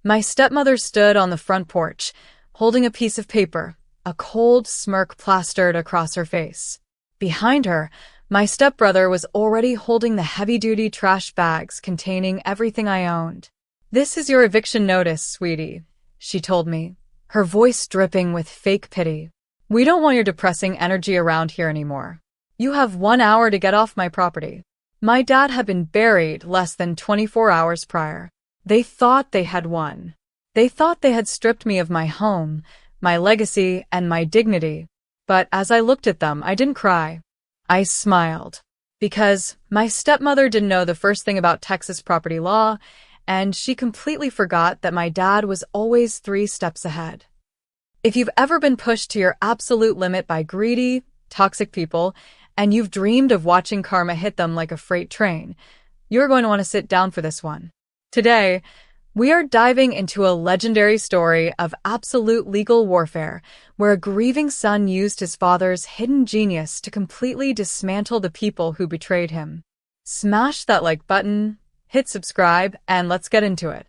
My stepmother stood on the front porch, holding a piece of paper, a cold smirk plastered across her face. Behind her, my stepbrother was already holding the heavy-duty trash bags containing everything I owned. "This is your eviction notice, sweetie," she told me, her voice dripping with fake pity. "We don't want your depressing energy around here anymore. You have 1 hour to get off my property." My dad had been buried less than 24 hours prior. They thought they had won. They thought they had stripped me of my home, my legacy, and my dignity. But as I looked at them, I didn't cry. I smiled. Because my stepmother didn't know the first thing about Texas property law, and she completely forgot that my dad was always 3 steps ahead. If you've ever been pushed to your absolute limit by greedy, toxic people, and you've dreamed of watching karma hit them like a freight train, you're going to want to sit down for this one. Today, we are diving into a legendary story of absolute legal warfare, where a grieving son used his father's hidden genius to completely dismantle the people who betrayed him. Smash that like button, hit subscribe, and let's get into it.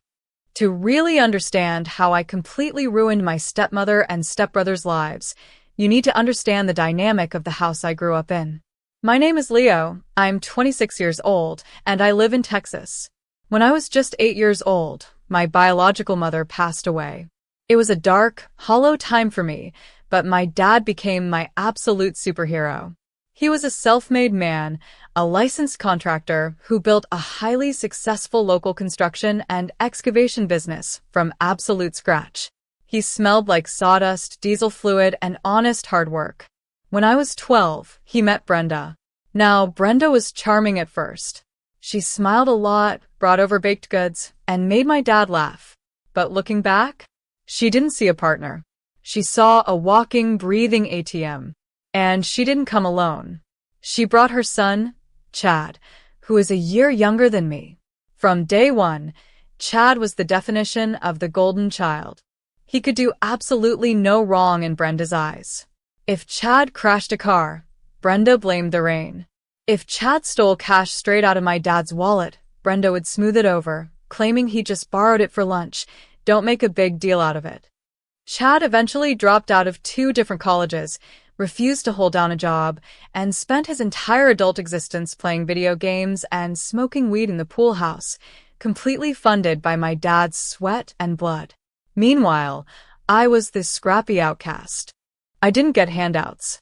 To really understand how I completely ruined my stepmother and stepbrother's lives, you need to understand the dynamic of the house I grew up in. My name is Leo, I'm 26 years old, and I live in Texas. When I was just 8 years old, my biological mother passed away. It was a dark, hollow time for me, but my dad became my absolute superhero. He was a self-made man, a licensed contractor who built a highly successful local construction and excavation business from absolute scratch. He smelled like sawdust, diesel fluid, and honest hard work. When I was 12, he met Brenda. Now, Brenda was charming at first. She smiled a lot, brought over baked goods, and made my dad laugh. But looking back, she didn't see a partner. She saw a walking, breathing ATM. And she didn't come alone. She brought her son, Chad, who is a year younger than me. From day one, Chad was the definition of the golden child. He could do absolutely no wrong in Brenda's eyes. If Chad crashed a car, Brenda blamed the rain. If Chad stole cash straight out of my dad's wallet, Brenda would smooth it over, claiming he just borrowed it for lunch. Don't make a big deal out of it. Chad eventually dropped out of 2 different colleges, refused to hold down a job, and spent his entire adult existence playing video games and smoking weed in the pool house, completely funded by my dad's sweat and blood. Meanwhile, I was this scrappy outcast. I didn't get handouts.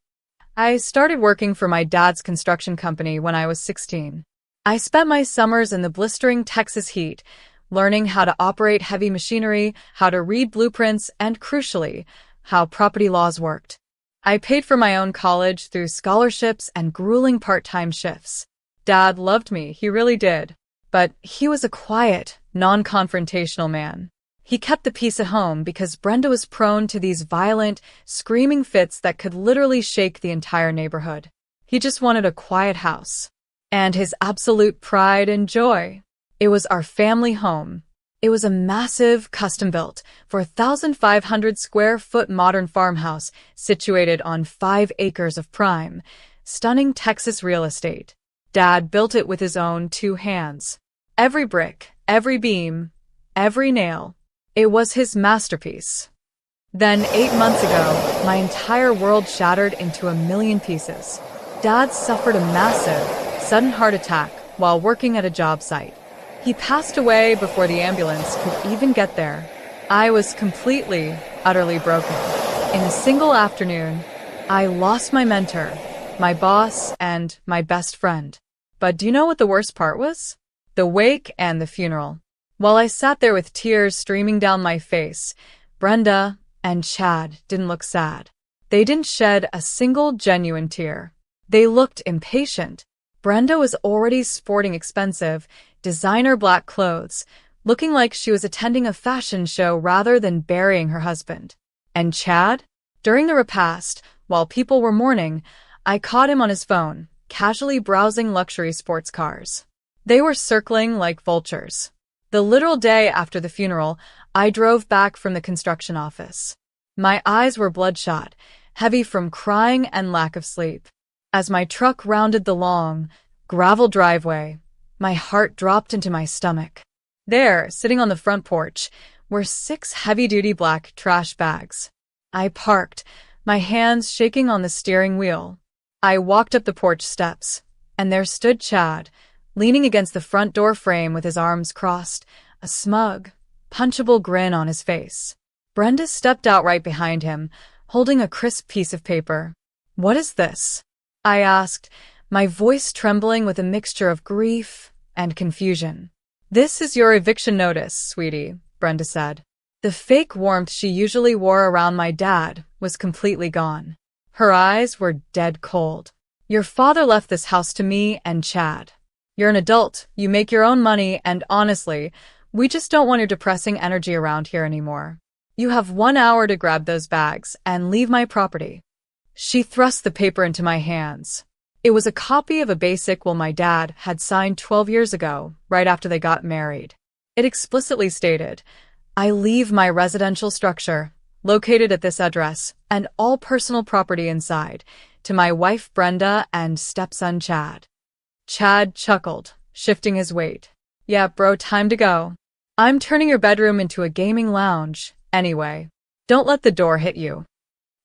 I started working for my dad's construction company when I was 16. I spent my summers in the blistering Texas heat, learning how to operate heavy machinery, how to read blueprints, and crucially, how property laws worked. I paid for my own college through scholarships and grueling part-time shifts. Dad loved me, he really did. But he was a quiet, non-confrontational man. He kept the peace at home because Brenda was prone to these violent, screaming fits that could literally shake the entire neighborhood. He just wanted a quiet house. And his absolute pride and joy. It was our family home. It was a massive, custom-built, 4,500 square foot modern farmhouse situated on 5 acres of prime, stunning Texas real estate. Dad built it with his own 2 hands. Every brick, every beam, every nail. It was his masterpiece. Then 8 months ago, my entire world shattered into a million pieces. Dad suffered a massive, sudden heart attack while working at a job site. He passed away before the ambulance could even get there. I was completely, utterly broken. In a single afternoon, I lost my mentor, my boss, and my best friend. But do you know what the worst part was? The wake and the funeral. While I sat there with tears streaming down my face, Brenda and Chad didn't look sad. They didn't shed a single genuine tear. They looked impatient. Brenda was already sporting expensive, designer black clothes, looking like she was attending a fashion show rather than burying her husband. And Chad? During the repast, while people were mourning, I caught him on his phone, casually browsing luxury sports cars. They were circling like vultures. The literal day after the funeral, I drove back from the construction office. My eyes were bloodshot, heavy from crying and lack of sleep. As my truck rounded the long, gravel driveway, my heart dropped into my stomach. There, sitting on the front porch, were 6 heavy-duty black trash bags. I parked, my hands shaking on the steering wheel. I walked up the porch steps, and there stood Chad, leaning against the front door frame with his arms crossed, a smug, punchable grin on his face. Brenda stepped out right behind him, holding a crisp piece of paper. "What is this?" I asked, my voice trembling with a mixture of grief and confusion. "This is your eviction notice, sweetie," Brenda said. The fake warmth she usually wore around my dad was completely gone. Her eyes were dead cold. "Your father left this house to me and Chad. You're an adult, you make your own money, and honestly, we just don't want your depressing energy around here anymore. You have 1 hour to grab those bags and leave my property." She thrust the paper into my hands. It was a copy of a basic will my dad had signed 12 years ago, right after they got married. It explicitly stated, "I leave my residential structure, located at this address, and all personal property inside, to my wife Brenda and stepson Chad." Chad chuckled, shifting his weight. "Yeah, bro, time to go. I'm turning your bedroom into a gaming lounge, anyway. Don't let the door hit you."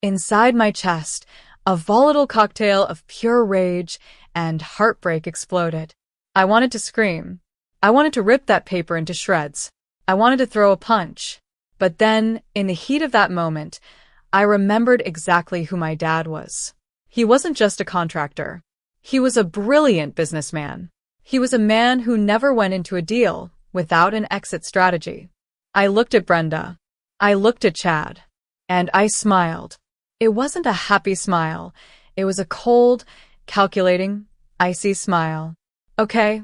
Inside my chest, a volatile cocktail of pure rage and heartbreak exploded. I wanted to scream. I wanted to rip that paper into shreds. I wanted to throw a punch. But then, in the heat of that moment, I remembered exactly who my dad was. He wasn't just a contractor. He was a brilliant businessman. He was a man who never went into a deal without an exit strategy. I looked at Brenda. I looked at Chad. And I smiled. It wasn't a happy smile. It was a cold, calculating, icy smile. "Okay,"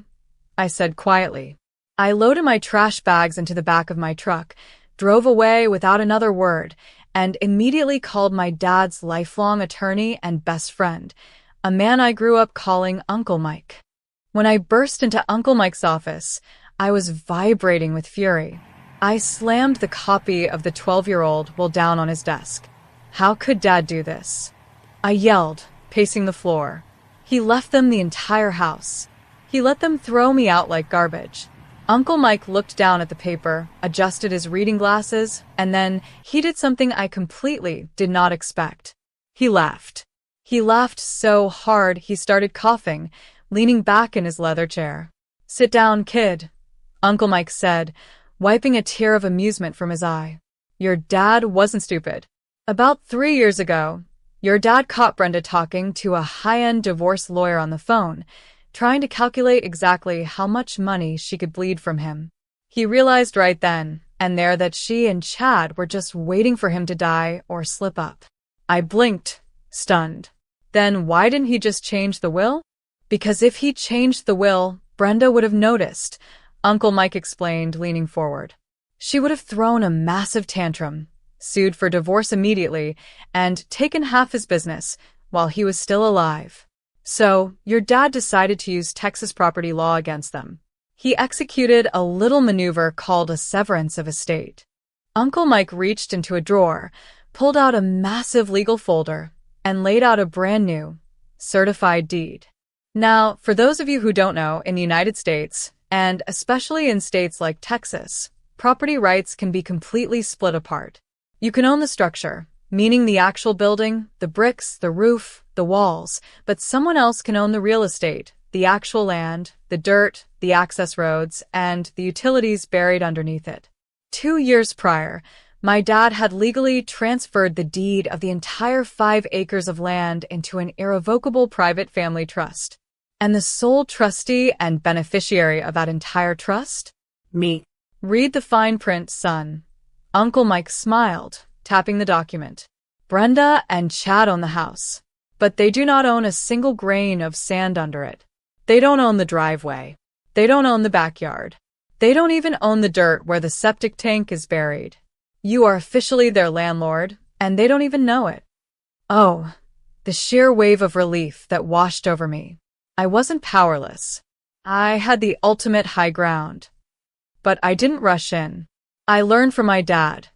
I said quietly. I loaded my trash bags into the back of my truck, drove away without another word, and immediately called my dad's lifelong attorney and best friend, a man I grew up calling Uncle Mike. When I burst into Uncle Mike's office, I was vibrating with fury. I slammed the copy of the 12-year-old will down on his desk. How could Dad do this? I yelled, pacing the floor. He left them the entire house. He let them throw me out like garbage. Uncle Mike looked down at the paper, adjusted his reading glasses, and then he did something I completely did not expect. He laughed. He laughed so hard he started coughing, leaning back in his leather chair. "Sit down, kid," Uncle Mike said, wiping a tear of amusement from his eye. "Your dad wasn't stupid. About 3 years ago, your dad caught Brenda talking to a high-end divorce lawyer on the phone, trying to calculate exactly how much money she could bleed from him. He realized right then and there that she and Chad were just waiting for him to die or slip up." I blinked, stunned. "Then why didn't he just change the will?" "Because if he changed the will, Brenda would have noticed," Uncle Mike explained, leaning forward. "She would have thrown a massive tantrum, sued for divorce immediately, and taken half his business while he was still alive. So, your dad decided to use Texas property law against them. He executed a little maneuver called a severance of estate." Uncle Mike reached into a drawer, pulled out a massive legal folder, and laid out a brand new, certified deed. Now, for those of you who don't know, in the United States, and especially in states like Texas, property rights can be completely split apart. You can own the structure, meaning the actual building, the bricks, the roof, the walls, but someone else can own the real estate, the actual land, the dirt, the access roads, and the utilities buried underneath it. 2 years prior, my dad had legally transferred the deed of the entire 5 acres of land into an irrevocable private family trust. And the sole trustee and beneficiary of that entire trust? Me. "Read the fine print, son." Uncle Mike smiled, tapping the document. "Brenda and Chad own the house, but they do not own a single grain of sand under it. They don't own the driveway. They don't own the backyard. They don't even own the dirt where the septic tank is buried. You are officially their landlord, and they don't even know it." Oh, the sheer wave of relief that washed over me. I wasn't powerless. I had the ultimate high ground. But I didn't rush in. I learned from my dad.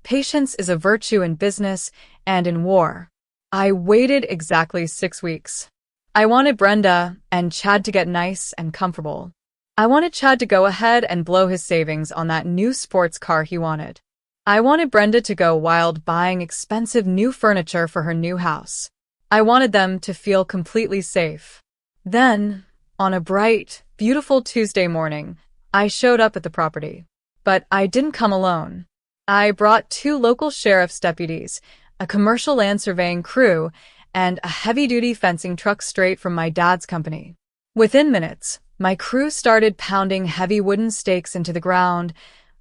Patience is a virtue in business and in war. I waited exactly 6 weeks. I wanted Brenda and Chad to get nice and comfortable. I wanted Chad to go ahead and blow his savings on that new sports car he wanted. I wanted Brenda to go wild buying expensive new furniture for her new house. I wanted them to feel completely safe. Then, on a bright, beautiful Tuesday morning, I showed up at the property. But I didn't come alone. I brought 2 local sheriff's deputies, a commercial land surveying crew, and a heavy-duty fencing truck straight from my dad's company. Within minutes, my crew started pounding heavy wooden stakes into the ground,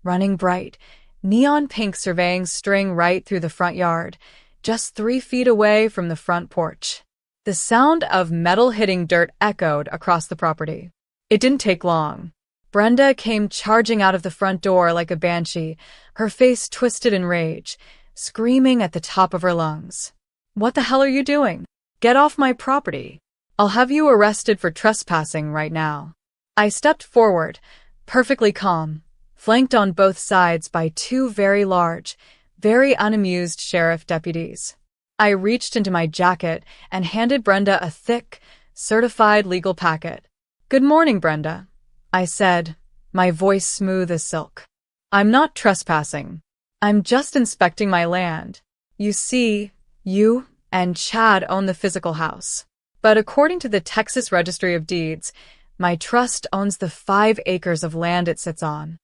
running bright, neon pink surveying string right through the front yard, just 3 feet away from the front porch. The sound of metal hitting dirt echoed across the property. It didn't take long. Brenda came charging out of the front door like a banshee, her face twisted in rage, screaming at the top of her lungs. "What the hell are you doing? Get off my property. I'll have you arrested for trespassing right now." I stepped forward, perfectly calm, flanked on both sides by 2 very large, very unamused sheriff deputies. I reached into my jacket and handed Brenda a thick, certified legal packet. "Good morning, Brenda," I said, my voice smooth as silk. "I'm not trespassing. I'm just inspecting my land. You see, you and Chad own the physical house. But according to the Texas Registry of Deeds, my trust owns the 5 acres of land it sits on."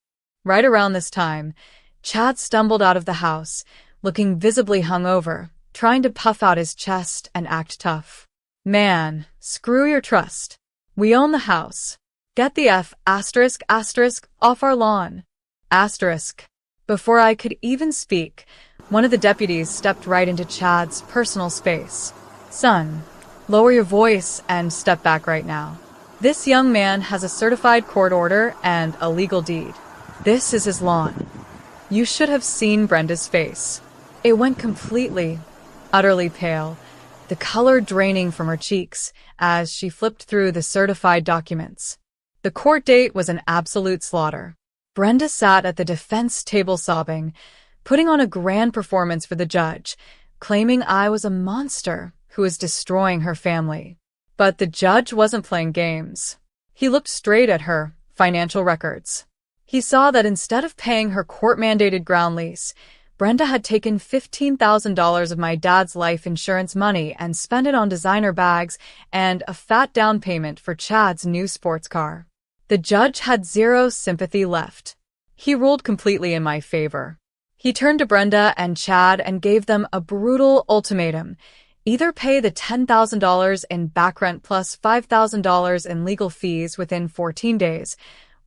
Right around this time, Chad stumbled out of the house, looking visibly hungover, trying to puff out his chest and act tough. "Man, screw your trust. We own the house. Get the F*** off our lawn. Asterisk." Before I could even speak, one of the deputies stepped right into Chad's personal space. "Son, lower your voice and step back right now. This young man has a certified court order and a legal deed. This is his lawn." You should have seen Brenda's face. It went completely, utterly pale, the color draining from her cheeks as she flipped through the certified documents. The court date was an absolute slaughter. Brenda sat at the defense table sobbing, putting on a grand performance for the judge, claiming I was a monster who was destroying her family. But the judge wasn't playing games. He looked straight at her financial records. He saw that instead of paying her court-mandated ground lease, Brenda had taken $15,000 of my dad's life insurance money and spent it on designer bags and a fat down payment for Chad's new sports car. The judge had 0 sympathy left. He ruled completely in my favor. He turned to Brenda and Chad and gave them a brutal ultimatum. Either pay the $10,000 in back rent plus $5,000 in legal fees within 14 days,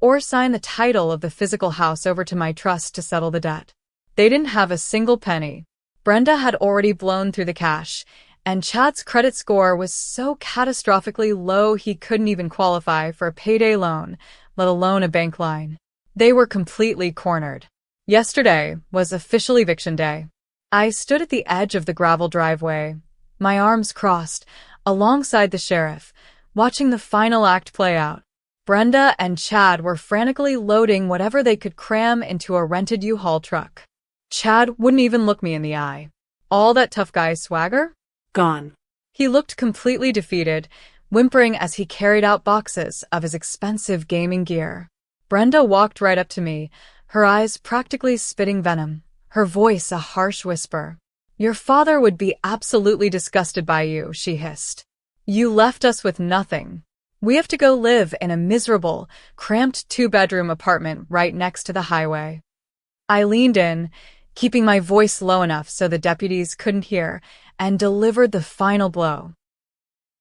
or sign the title of the physical house over to my trust to settle the debt. They didn't have a single penny. Brenda had already blown through the cash, and Chad's credit score was so catastrophically low he couldn't even qualify for a payday loan, let alone a bank line. They were completely cornered. Yesterday was official eviction day. I stood at the edge of the gravel driveway, my arms crossed, alongside the sheriff, watching the final act play out. Brenda and Chad were frantically loading whatever they could cram into a rented U-Haul truck. Chad wouldn't even look me in the eye. All that tough guy swagger? Gone. He looked completely defeated, whimpering as he carried out boxes of his expensive gaming gear. Brenda walked right up to me, her eyes practically spitting venom, her voice a harsh whisper. "Your father would be absolutely disgusted by you," she hissed. "You left us with nothing. We have to go live in a miserable, cramped 2-bedroom apartment right next to the highway." I leaned in, keeping my voice low enough so the deputies couldn't hear, and delivered the final blow.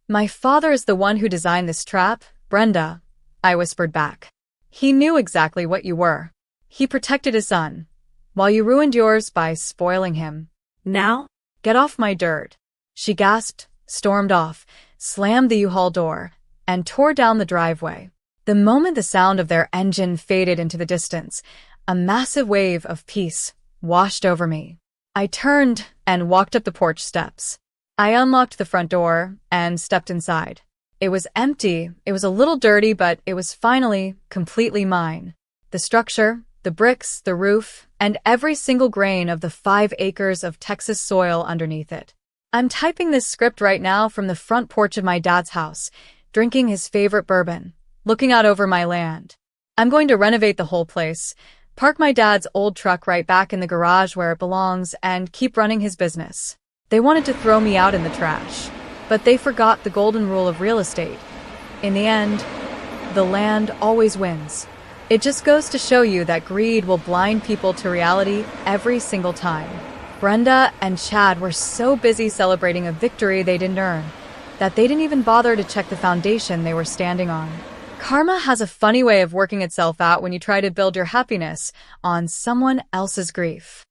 "My father is the one who designed this trap, Brenda," I whispered back. "He knew exactly what you were. He protected his son, while you ruined yours by spoiling him. Now, get off my dirt." She gasped, stormed off, slammed the U-Haul door, and tore down the driveway. The moment the sound of their engine faded into the distance, a massive wave of peace washed over me. I turned and walked up the porch steps. I unlocked the front door and stepped inside. It was empty, it was a little dirty, but it was finally completely mine. The structure, the bricks, the roof, and every single grain of the 5 acres of Texas soil underneath it. I'm typing this script right now from the front porch of my dad's house, drinking his favorite bourbon, looking out over my land. I'm going to renovate the whole place, park my dad's old truck right back in the garage where it belongs, and keep running his business. They wanted to throw me out in the trash, but they forgot the golden rule of real estate. In the end, the land always wins. It just goes to show you that greed will blind people to reality every single time. Brenda and Chad were so busy celebrating a victory they didn't earn that they didn't even bother to check the foundation they were standing on. Karma has a funny way of working itself out when you try to build your happiness on someone else's grief.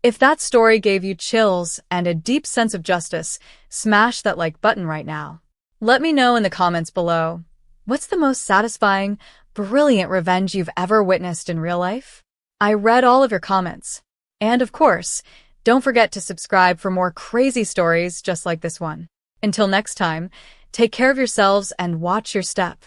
If that story gave you chills and a deep sense of justice, smash that like button right now. Let me know in the comments below. What's the most satisfying, brilliant revenge you've ever witnessed in real life? I read all of your comments. And of course, don't forget to subscribe for more crazy stories just like this one. Until next time, take care of yourselves and watch your step.